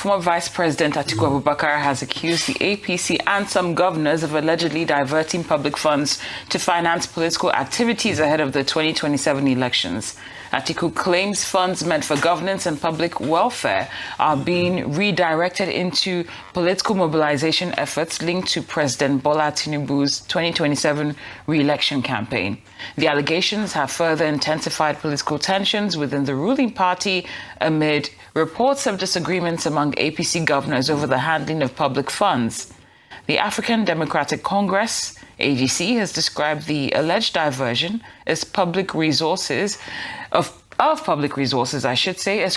former Vice President Atiku Abubakar has accused the APC and some governors of allegedly diverting public funds to finance political activities ahead of the 2027 elections. Atiku claims funds meant for governance and public welfare are being redirected into political mobilization efforts linked to President Bola Tinubu's 2027 re-election campaign. The allegations have further intensified political tensions within the ruling party amid reports of disagreements among APC governors over the handling of public funds. The African Democratic Congress, ADC, has described the alleged diversion as public resources, as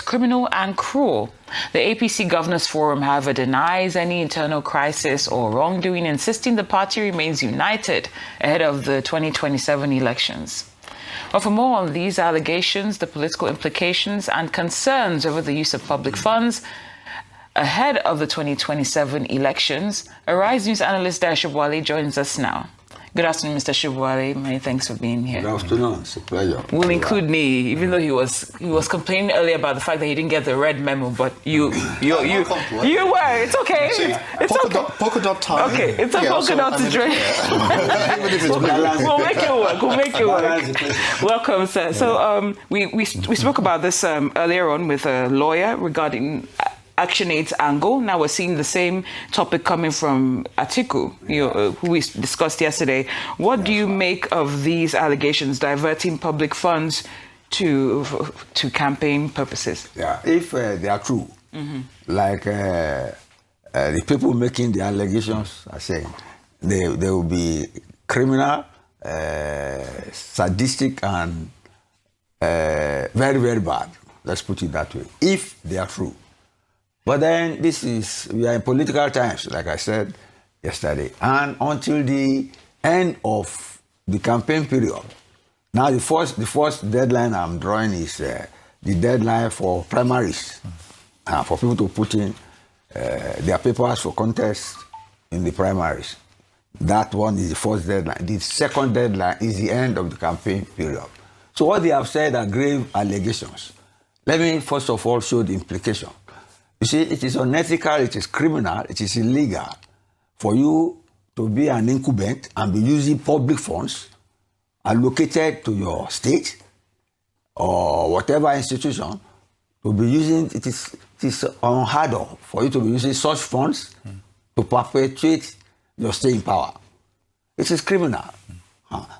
criminal and cruel. The APC Governors Forum, however, denies any internal crisis or wrongdoing, insisting the party remains united ahead of the 2027 elections. But for more on these allegations, the political implications and concerns over the use of public funds ahead of the 2027 elections, Arise News analyst Dash Shibwale joins us now. Good afternoon, Mr. Shibwale. Many thanks for being here. Good afternoon. It's a pleasure. We'll include me, even though he was complaining earlier about the fact that he didn't get the red memo, but you were. It's okay. It's okay. Polka dot time. Okay, it's a polka dot to drink. We'll make it work. Welcome, sir. So we spoke about this earlier on with a lawyer regarding ActionAid's angle. Now we're seeing the same topic coming from Atiku, who we discussed yesterday. What do you make of these allegations diverting public funds to campaign purposes? Yeah, if they are true, like the people making the allegations are saying, they will be criminal, sadistic, and very, very bad. Let's put it that way. If they are true. But then we are in political times, like I said yesterday, and until the end of the campaign period. Now the first deadline I'm drawing is the deadline for primaries, for people to put in their papers for contest in the primaries. That one is the first deadline. The second deadline is the end of the campaign period. So what they have said are grave allegations. Let me first of all show the implication. You see, it is unethical, it is criminal, it is illegal for you to be an incumbent and be using public funds allocated to your state or whatever institution to be using, it is unheard of for you to be using such funds to perpetuate your stay in power. It is criminal.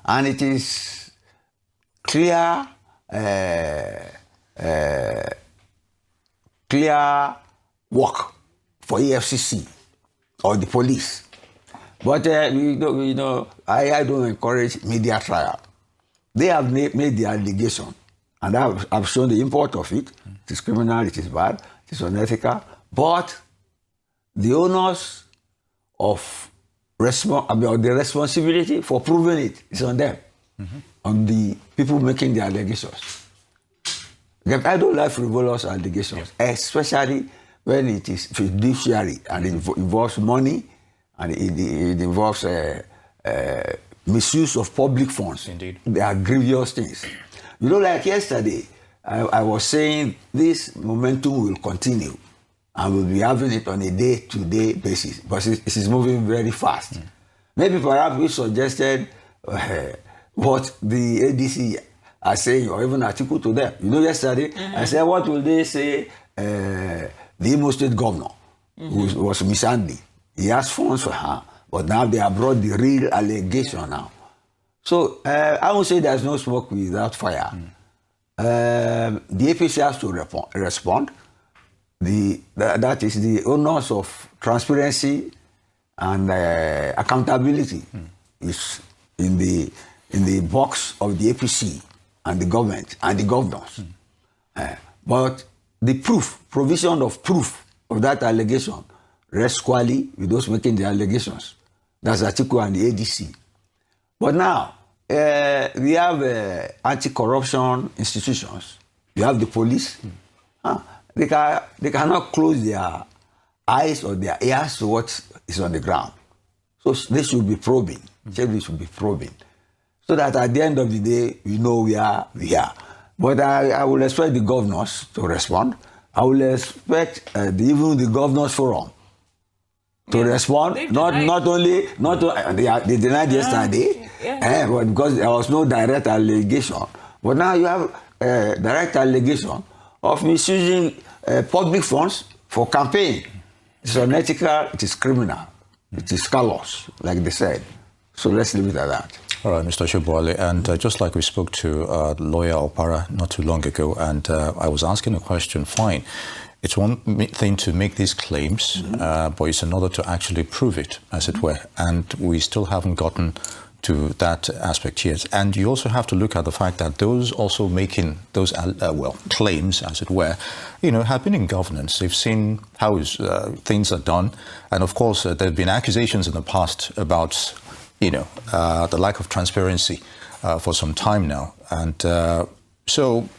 And it is clear work for EFCC or the police. But I don't encourage media trial. They have made the allegation, and I've shown the import of it. It is criminal, it is bad, it is unethical. But the onus of the responsibility for proving it is on them, on the people making the allegations. I don't like frivolous allegations, especially when it is fiduciary and it involves money and it involves misuse of public funds. Indeed. They are grievous things. Like yesterday, I was saying this momentum will continue and we'll be having it on a day-to-day basis, but it is moving very fast. Maybe perhaps we suggested what the ADC are saying, or even Atiku to them. Yesterday, I said, what will they say? The Imo State governor, who was Miss Andy, he has funds for her, but now they have brought the real allegation now. So I would say there's no smoke without fire. The APC has to respond. That is the onus of transparency and accountability is in the box of the APC and the government and the governors. But the provision of proof of that allegation rests squarely with those making the allegations. That's Atiku and the ADC. But now, we have anti-corruption institutions. You have the police. They cannot close their eyes or their ears to what is on the ground. So they should be probing. They should be probing. So that at the end of the day, we know we are. But I will expect the governors to respond. I will expect even the governors forum to respond. Not only they denied yesterday, but because there was no direct allegation. But now you have direct allegation of misusing public funds for campaign. It's unethical. It is criminal. It is callous, like they said. So let's leave it at that. All right, Mr. Oshobuale, and just like we spoke to lawyer Opara not too long ago, and I was asking a question, fine. It's one thing to make these claims, but it's another to actually prove it, as it were. And we still haven't gotten to that aspect yet. And you also have to look at the fact that those also making those, claims, as it were, have been in governance. They've seen how things are done. And of course, there have been accusations in the past about, the lack of transparency for some time now. And so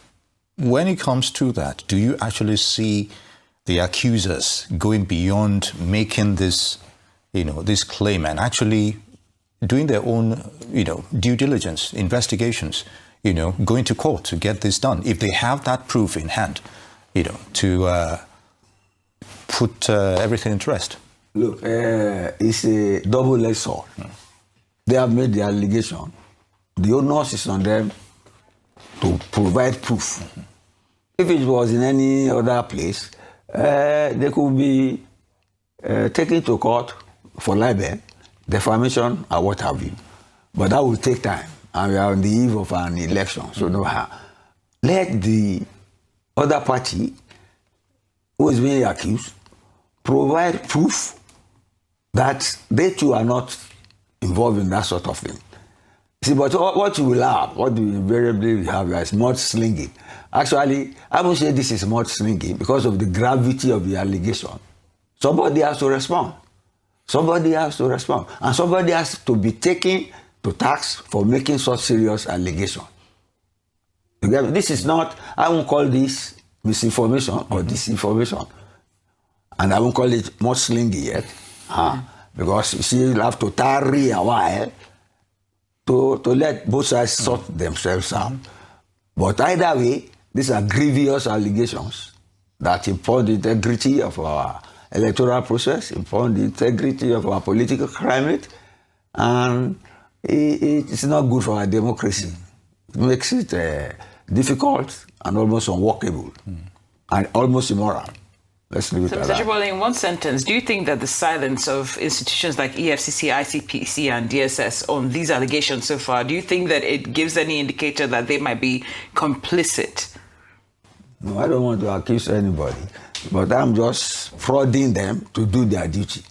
when it comes to that, do you actually see the accusers going beyond making this, this claim and actually doing their own, due diligence, investigations, going to court to get this done, if they have that proof in hand, to put everything to rest? Look, it's a double-edged sword. They have made the allegation. The onus is on them to provide proof. If it was in any other place, they could be taken to court for libel, defamation, or what have you. But that will take time, and we are on the eve of an election, so no harm. Let the other party who is being accused provide proof that they too are not involved in that sort of thing. See, but what you will have, what you invariably have is mudslinging. Actually, I would say this is mudslinging because of the gravity of the allegation. Somebody has to respond. Somebody has to respond. And somebody has to be taken to task for making such serious allegation. This is not, I won't call this misinformation or disinformation. And I won't call it mudslinging yet. Because you see, you'll have to tarry a while to let both sides sort themselves out. But either way, these are grievous allegations that impugn the integrity of our electoral process, impugn the integrity of our political climate, and it's not good for our democracy. It makes it difficult and almost unworkable and almost immoral. Let's leave it at that. Mr. Oshobuale, in one sentence, do you think that the silence of institutions like EFCC, ICPC, and DSS on these allegations so far, do you think that it gives any indicator that they might be complicit? No, I don't want to accuse anybody, but I'm just prodding them to do their duty.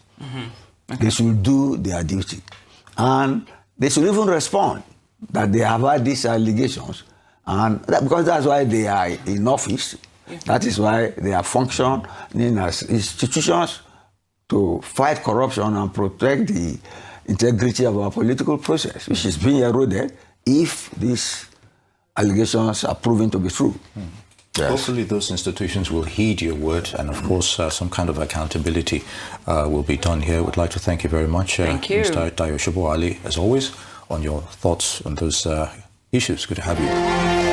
Okay. They should do their duty. And they should even respond that they have had these allegations, and because that's why they are in office. That is why they are functioning as institutions to fight corruption and protect the integrity of our political process, which is being eroded if these allegations are proven to be true. Yes. Hopefully those institutions will heed your word, and of course some kind of accountability will be done here. We'd like to thank you very much, Mr. Oshobuale, as always, on your thoughts on those issues. Good to have you.